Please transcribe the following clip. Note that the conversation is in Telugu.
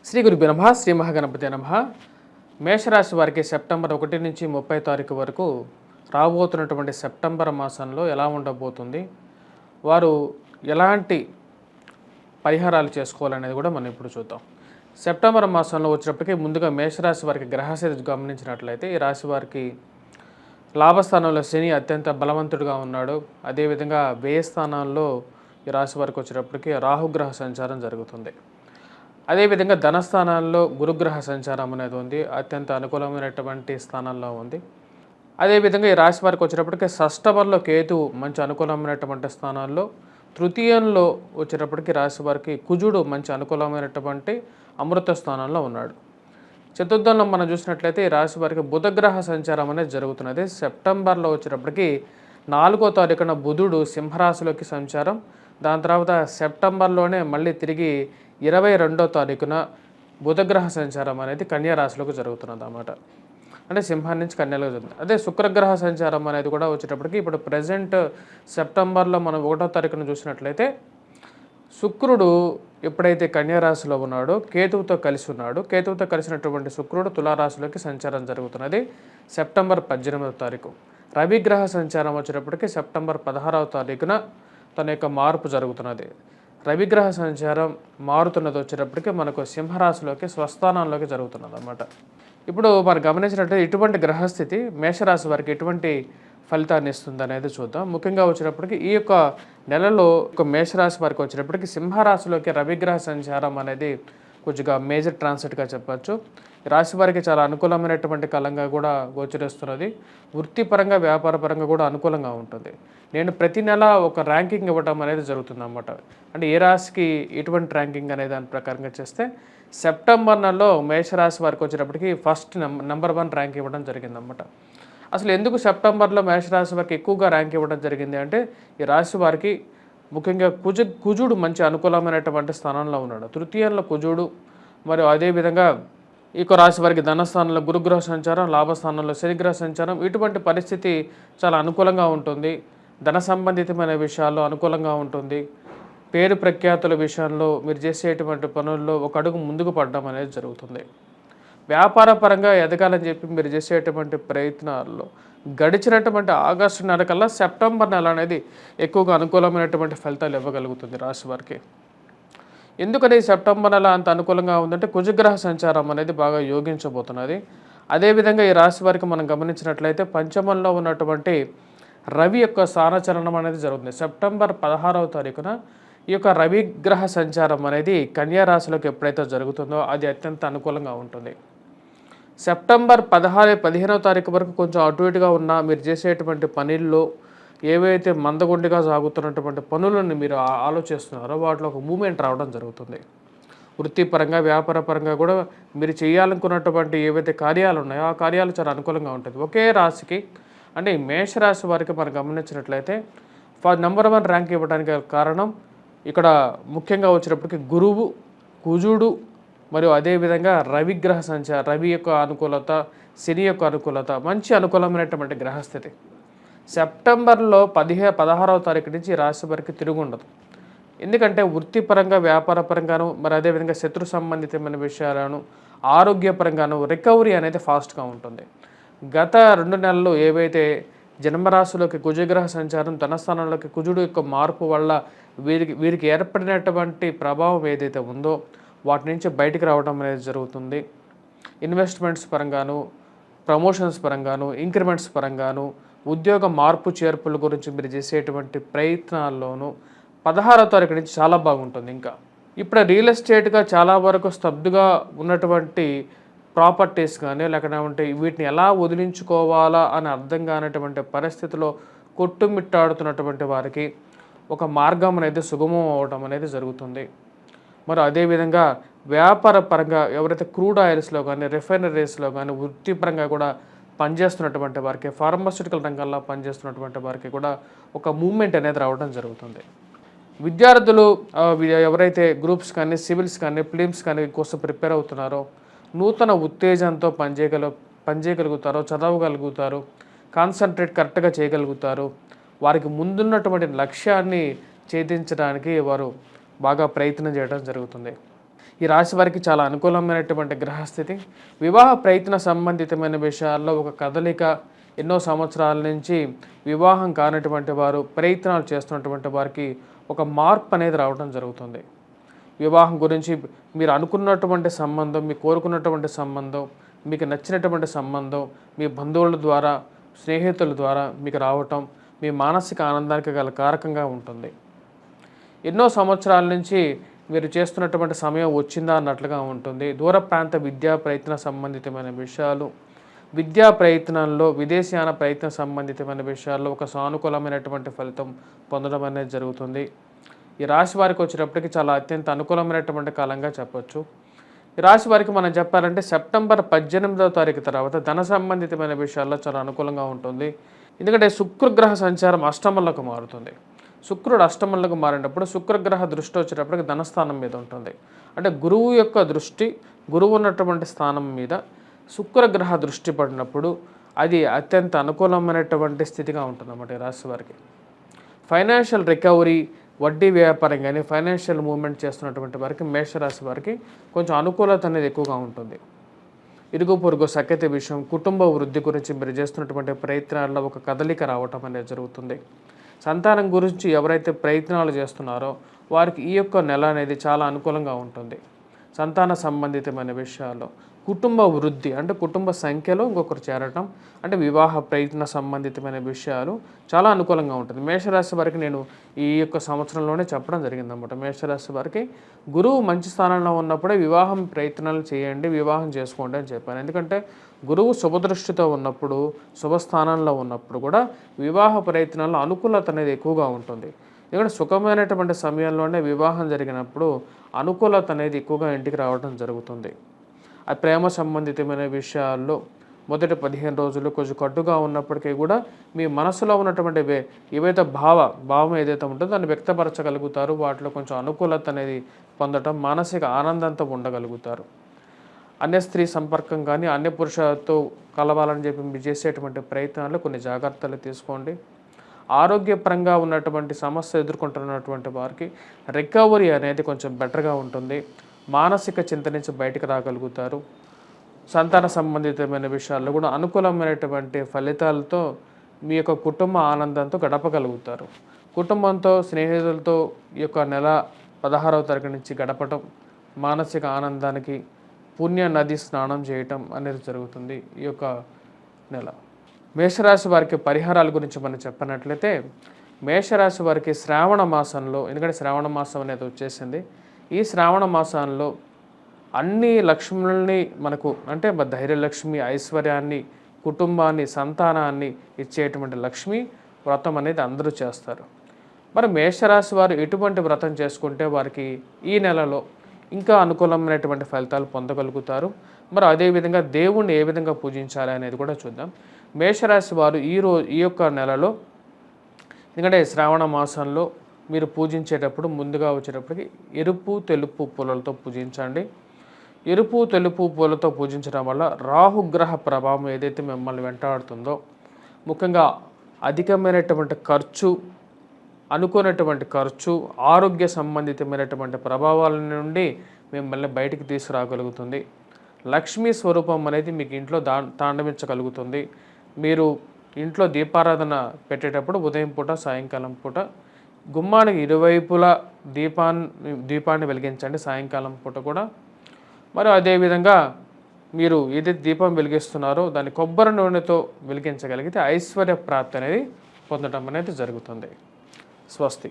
శ్రీ గురుభ్యో నమః. శ్రీ మహాగణపతి నమః. మేషరాశి వారికి సెప్టెంబర్ 1 నుంచి 30 తారీఖు వరకు రాబోతున్నటువంటి సెప్టెంబర్ మాసంలో ఎలా ఉండబోతుంది, వారు ఎలాంటి పరిహారాలు చేసుకోవాలనేది కూడా మనం ఇప్పుడు చూద్దాం. సెప్టెంబర్ మాసంలో వచ్చేటప్పటికి ముందుగా మేషరాశి వారికి గ్రహస్థితి గమనించినట్లయితే ఈ రాశి వారికి లాభస్థానంలో శని అత్యంత బలవంతుడిగా ఉన్నాడు. అదేవిధంగా వ్యయ స్థానాల్లో ఈ రాశి వారికి వచ్చేటప్పటికి రాహుగ్రహ సంచారం జరుగుతుంది. అదేవిధంగా ధనస్థానాల్లో గురుగ్రహ సంచారం అనేది ఉంది, అత్యంత అనుకూలమైనటువంటి స్థానంలో ఉంది. అదేవిధంగా ఈ రాశి వారికి వచ్చేటప్పటికి షష్టమంలో కేతు మంచి అనుకూలమైనటువంటి స్థానాల్లో, తృతీయంలో వచ్చేటప్పటికి రాశి వారికి కుజుడు మంచి అనుకూలమైనటువంటి అమృత స్థానంలో ఉన్నాడు. చతుర్థంలో మనం చూసినట్లయితే ఈ రాశి వారికి బుధగ్రహ సంచారం అనేది జరుగుతున్నది. సెప్టెంబర్లో వచ్చేటప్పటికి 4వ తారీఖున బుధుడు సింహరాశిలోకి సంచారం, దాని తర్వాత సెప్టెంబర్లోనే మళ్ళీ తిరిగి 22వ తారీఖున బుధగ్రహ సంచారం అనేది కన్యా రాశిలోకి జరుగుతున్నది అన్నమాట. అంటే సింహం నుంచి కన్యలో జరుగుతుంది. అదే శుక్రగ్రహ సంచారం అనేది కూడా వచ్చేటప్పటికి ఇప్పుడు ప్రజెంట్ సెప్టెంబర్లో మనం 1వ తారీఖున చూసినట్లయితే శుక్రుడు ఎప్పుడైతే కన్యా రాశిలో ఉన్నాడో కేతువుతో కలిసి ఉన్నాడు. కేతువుతో కలిసినటువంటి శుక్రుడు తులారాశిలోకి సంచారం జరుగుతున్నది సెప్టెంబర్ 18వ తారీఖు. రవిగ్రహ సంచారం వచ్చేటప్పటికి సెప్టెంబర్ 16వ తారీఖున తన యొక్క మార్పు జరుగుతున్నది. రవిగ్రహ సంచారం మారుతున్నది వచ్చేటప్పటికి మనకు సింహరాశిలోకి స్వస్థానంలోకి జరుగుతున్నది అన్నమాట. ఇప్పుడు మనం గమనించినట్లయితే ఇటువంటి గ్రహస్థితి మేషరాశి వారికి ఎటువంటి ఫలితాన్ని ఇస్తుంది అనేది చూద్దాం. ముఖ్యంగా వచ్చేటప్పటికి ఈ యొక్క నెలలో మేషరాశి వారికి వచ్చేటప్పటికి సింహరాశిలోకి రవిగ్రహ సంచారం అనేది కొద్దిగా మేజర్ ట్రాన్సిట్గా చెప్పచ్చు. రాశి వారికి చాలా అనుకూలమైనటువంటి కాలంగా కూడా గోచరిస్తున్నది. వృత్తిపరంగా వ్యాపారపరంగా కూడా అనుకూలంగా ఉంటుంది. నేను ప్రతి నెల ఒక ర్యాంకింగ్ ఇవ్వడం అనేది జరుగుతుంది అన్నమాట. అంటే ఏ రాశికి ఎటువంటి ర్యాంకింగ్ అనే దాని ప్రకారంగా చేస్తే సెప్టెంబర్ నెలలో మేషరాశి వారికి వచ్చేటప్పటికి ఫస్ట్ నెంబర్ 1 ర్యాంక్ ఇవ్వడం జరిగిందన్నమాట. అసలు ఎందుకు సెప్టెంబర్లో మేషరాశి వారికి ఎక్కువగా ర్యాంక్ ఇవ్వడం జరిగింది అంటే ఈ రాశి వారికి ముఖ్యంగా కుజుడు మంచి అనుకూలమైనటువంటి స్థానంలో ఉన్నాడు. తృతీయంలో కుజుడు, మరియు అదేవిధంగా ఈ రాశి వారికి ధనస్థానంలో గురుగ్రహ సంచారం, లాభస్థానంలో శనిగ్రహ సంచారం, ఇటువంటి పరిస్థితి చాలా అనుకూలంగా ఉంటుంది. ధన సంబంధితమైన విషయాల్లో అనుకూలంగా ఉంటుంది. పేరు ప్రఖ్యాతుల విషయంలో మీరు చేసేటువంటి పనుల్లో ఒక అడుగు ముందుకు పడడం అనేది జరుగుతుంది. వ్యాపార పరంగా ఎదగాలని చెప్పి మీరు చేసేటువంటి ప్రయత్నాల్లో గడిచినటువంటి ఆగస్టు నెల కల్లా సెప్టెంబర్ నెల అనేది ఎక్కువగా అనుకూలమైనటువంటి ఫలితాలు ఇవ్వగలుగుతుంది రాశి వారికి. ఎందుకని సెప్టెంబర్ నెల అంత అనుకూలంగా ఉందంటే కుజగ్రహ సంచారం అనేది బాగా యోగించబోతున్నది. అదేవిధంగా ఈ రాశి వారికి మనం గమనించినట్లయితే పంచమంలో ఉన్నటువంటి రవి యొక్క స్థానచలనం అనేది జరుగుతుంది. సెప్టెంబర్ 16వ తారీఖున ఈ యొక్క రవిగ్రహ సంచారం అనేది కన్యా రాశిలోకి ఎప్పుడైతే జరుగుతుందో అది అత్యంత అనుకూలంగా ఉంటుంది. సెప్టెంబర్ 15వ తారీఖు వరకు కొంచెం అటు ఇటుగా ఉన్న మీరు చేసేటువంటి పనుల్లో ఏవైతే మందగుండిగా సాగుతున్నటువంటి పనులను మీరు ఆలోచిస్తున్నారో వాటిలో ఒక మూమెంట్ రావడం జరుగుతుంది. వృత్తిపరంగా వ్యాపారపరంగా కూడా మీరు చేయాలనుకున్నటువంటి ఏవైతే కార్యాలు ఉన్నాయో ఆ కార్యాలు చాలా అనుకూలంగా ఉంటుంది. ఒకే రాశికి అంటే ఈ మేషరాశి వారికి మనం గమనించినట్లయితే నెంబర్ 1 ర్యాంక్ ఇవ్వడానికి కారణం ఇక్కడ ముఖ్యంగా వచ్చేటప్పటికి గురువు, కుజుడు, మరియు అదేవిధంగా రవిగ్రహ సంచారం, రవి యొక్క అనుకూలత, శని యొక్క అనుకూలత, మంచి అనుకూలమైనటువంటి గ్రహస్థితి. సెప్టెంబర్లో 16వ తారీఖు నుంచి రాశి వారికి తిరుగుండదు. ఎందుకంటే వృత్తిపరంగా వ్యాపారపరంగాను, మరి అదేవిధంగా శత్రు సంబంధితమైన విషయాలను, ఆరోగ్యపరంగాను రికవరీ అనేది ఫాస్ట్గా ఉంటుంది. గత 2 నెలలు ఏవైతే జన్మరాశిలోకి కుజగ్రహ సంచారం, ధనస్థానంలోకి కుజుడు యొక్క మార్పు వల్ల వీరికి ఏర్పడినటువంటి ప్రభావం ఏదైతే ఉందో వాటి నుంచి బయటికి రావడం అనేది జరుగుతుంది. ఇన్వెస్ట్మెంట్స్ పరంగాను, ప్రమోషన్స్ పరంగాను, ఇంక్రిమెంట్స్ పరంగాను, ఉద్యోగ మార్పు చేర్పుల గురించి మీరు చేసేటువంటి ప్రయత్నాల్లోనూ 16వ తారీఖు నుంచి చాలా బాగుంటుంది. ఇంకా ఇప్పుడు రియల్ ఎస్టేట్గా చాలా వరకు స్తబ్దుగా ఉన్నటువంటి ప్రాపర్టీస్ కానీ లేకపోతే వీటిని ఎలా వదిలించుకోవాలా అని అర్థం కానటువంటి పరిస్థితిలో కొట్టుమిట్టాడుతున్నటువంటి వారికి ఒక మార్గం అనేది సుగమం అవడం అనేది జరుగుతుంది. మరి అదేవిధంగా వ్యాపార పరంగా ఎవరైతే క్రూడ్ ఆయిల్స్లో కానీ రిఫైనరీస్లో కానీ వృత్తిపరంగా కూడా పనిచేస్తున్నటువంటి వారికి, ఫార్మాస్యూటికల్ రంగంలో పనిచేస్తున్నటువంటి వారికి కూడా ఒక మూవ్మెంట్ అనేది రావడం జరుగుతుంది. విద్యార్థులు ఎవరైతే గ్రూప్స్ కానీ సివిల్స్ కానీ ఫిలిమ్స్ కానీ కోసం ప్రిపేర్ అవుతున్నారో నూతన ఉత్తేజంతో పనిచేయగలుగుతారో, చదవగలుగుతారు, కాన్సన్ట్రేట్ కరెక్ట్గా చేయగలుగుతారు. వారికి ముందున్నటువంటి లక్ష్యాన్ని ఛేదించడానికి వారు బాగా ప్రయత్నం చేయడం జరుగుతుంది. ఈ రాశి వారికి చాలా అనుకూలమైనటువంటి గ్రహస్థితి. వివాహ ప్రయత్న సంబంధితమైన విషయాల్లో ఒక కదలిక, ఎన్నో సంవత్సరాల నుంచి వివాహం కానటువంటి వారు ప్రయత్నాలు చేస్తున్నటువంటి వారికి ఒక మార్పు అనేది రావడం జరుగుతుంది. వివాహం గురించి మీరు అనుకున్నటువంటి సంబంధం, మీరు కోరుకున్నటువంటి సంబంధం, మీకు నచ్చినటువంటి సంబంధం మీ బంధువుల ద్వారా, స్నేహితుల ద్వారా మీకు రావటం మీ మానసిక ఆనందానికి గల కారకంగా ఉంటుంది. ఎన్నో సంవత్సరాల నుంచి మీరు చేస్తున్నటువంటి సమయం వచ్చిందా అన్నట్లుగా ఉంటుంది. దూర ప్రాంత విద్యా ప్రయత్న సంబంధితమైన విషయాలు, విద్యా ప్రయత్నంలో విదేశీయాన ప్రయత్న సంబంధితమైన విషయాల్లో ఒక సానుకూలమైనటువంటి ఫలితం పొందడం అనేది జరుగుతుంది. ఈ రాశి వారికి వచ్చేటప్పటికి చాలా అత్యంత అనుకూలమైనటువంటి కాలంగా చెప్పొచ్చు. ఈ రాశి వారికి మనం చెప్పాలంటే సెప్టెంబర్ 18వ తారీఖు తర్వాత ధన సంబంధితమైన విషయాల్లో చాలా అనుకూలంగా ఉంటుంది. ఎందుకంటే శుక్రగ్రహ సంచారం అష్టమంలోకి మారుతుంది. శుక్రుడు అష్టమంలోకి మారినప్పుడు శుక్రగ్రహ దృష్టి వచ్చేటప్పటికి ధనస్థానం మీద ఉంటుంది. అంటే గురువు యొక్క దృష్టి, గురువు ఉన్నటువంటి స్థానం మీద శుక్రగ్రహ దృష్టి పడినప్పుడు అది అత్యంత అనుకూలమైనటువంటి స్థితిగా ఉంటుందన్నమాట ఈ రాశి వారికి. ఫైనాన్షియల్ రికవరీ, వడ్డీ వ్యాపారం కానీ ఫైనాన్షియల్ మూవ్మెంట్ చేస్తున్నటువంటి వారికి, మేషరాశి వారికి కొంచెం అనుకూలత అనేది ఎక్కువగా ఉంటుంది. ఇరుగు పొరుగు సఖ్యత విషయం, కుటుంబ వృద్ధి గురించి మీరు చేస్తున్నటువంటి ప్రయత్నాల్లో ఒక కదలిక రావటం అనేది జరుగుతుంది. సంతానం గురించి ఎవరైతే ప్రయత్నాలు చేస్తున్నారో వారికి ఈ యొక్క నెల అనేది చాలా అనుకూలంగా ఉంటుంది. సంతాన సంబంధితమైన విషయాల్లో కుటుంబ వృద్ధి అంటే కుటుంబ సంఖ్యలో ఇంకొకరు చేరటం, అంటే వివాహ ప్రయత్న సంబంధితమైన విషయాలు చాలా అనుకూలంగా ఉంటుంది. మేషరాశి వారికి నేను ఈ యొక్క సంవత్సరంలోనే చెప్పడం జరిగిందన్నమాట. మేషరాశి వారికి గురువు మంచి స్థానంలో ఉన్నప్పుడే వివాహం ప్రయత్నాలు చేయండి, వివాహం చేసుకోండి అని చెప్పాను. ఎందుకంటే గురువు శుభదృష్టితో ఉన్నప్పుడు, శుభస్థానంలో ఉన్నప్పుడు కూడా వివాహ ప్రయత్నాల్లో అనుకూలత అనేది ఎక్కువగా ఉంటుంది. ఎందుకంటే సుఖమైనటువంటి సమయంలోనే వివాహం జరిగినప్పుడు అనుకూలత అనేది ఎక్కువగా ఇంటికి రావడం జరుగుతుంది. ఆ ప్రేమ సంబంధితమైన విషయాల్లో మొదటి 15 రోజులు కొంచెం కట్టుగా ఉన్నప్పటికీ కూడా మీ మనసులో ఉన్నటువంటి ఏవైతే భావం ఏదైతే ఉంటుందో దాన్ని వ్యక్తపరచగలుగుతారు. వాటిలో కొంచెం అనుకూలత అనేది పొందటం, మానసిక ఆనందంతో ఉండగలుగుతారు. అన్య స్త్రీ సంపర్కం కానీ అన్య పురుషులతో కలవాలని చెప్పి మీరు చేసేటువంటి ప్రయత్నాలు కొన్ని జాగ్రత్తలు తీసుకోండి. ఆరోగ్యపరంగా ఉన్నటువంటి సమస్య ఎదుర్కొంటున్నటువంటి వారికి రికవరీ అనేది కొంచెం బెటర్గా ఉంటుంది. మానసిక చింత నుంచి బయటకు రాగలుగుతారు. సంతాన సంబంధితమైన విషయాల్లో కూడా అనుకూలమైనటువంటి ఫలితాలతో మీ యొక్క కుటుంబ ఆనందంతో గడపగలుగుతారు. కుటుంబంతో, స్నేహితులతో ఈ యొక్క నెల 16వ తారీఖు నుంచి గడపటం, మానసిక ఆనందానికి పుణ్య నది స్నానం చేయటం అనేది జరుగుతుంది ఈ యొక్క నెల. మేషరాశి వారికి పరిహారాల గురించి మనం చెప్పినట్లయితే, మేషరాశి వారికి శ్రావణ మాసంలో, ఎందుకంటే శ్రావణ మాసం అనేది వచ్చేసింది, ఈ శ్రావణ మాసంలో అన్ని లక్ష్ములని మనకు అంటే ధైర్యలక్ష్మి, ఐశ్వర్యాన్ని, కుటుంబాన్ని, సంతానాన్ని ఇచ్చేటువంటి లక్ష్మి వ్రతం అనేది అందరూ చేస్తారు. మరి మేషరాశి వారు ఎటువంటి వ్రతం చేసుకుంటే వారికి ఈ నెలలో ఇంకా అనుకూలమైనటువంటి ఫలితాలు పొందగలుగుతారు. మరి అదేవిధంగా దేవుణ్ణి ఏ విధంగా పూజించాలి అనేది కూడా చూద్దాం. మేషరాశి వారు ఈ యొక్క నెలలో, ఎందుకంటే శ్రావణ మాసంలో మీరు పూజించేటప్పుడు ముందుగా వచ్చేటప్పటికి ఎరుపు తెలుపు పూలతో పూజించండి. ఎరుపు తెలుపు పూలతో పూజించడం వల్ల రాహుగ్రహ ప్రభావం ఏదైతే మిమ్మల్ని వెంటాడుతుందో, ముఖ్యంగా అధికమైనటువంటి ఖర్చు, అనుకున్నటువంటి ఖర్చు, ఆరోగ్య సంబంధితమైనటువంటి ప్రభావాల నుండి మిమ్మల్ని బయటికి తీసుకురాగలుగుతుంది. లక్ష్మీ స్వరూపం అనేది మీకు ఇంట్లో తాండవించగలుగుతుంది. మీరు ఇంట్లో దీపారాధన పెట్టేటప్పుడు ఉదయం పూట, సాయంకాలం పూట గుమ్మానికి ఇరువైపులా దీపాన్ని వెలిగించండి సాయంకాలం పూట కూడా. మరి అదేవిధంగా మీరు ఏదైతే దీపం వెలిగిస్తున్నారో దాన్ని కొబ్బరి నూనెతో వెలిగించగలిగితే ఐశ్వర్య ప్రాప్తి అనేది పొందడం అనేది జరుగుతుంది. స్వస్తి.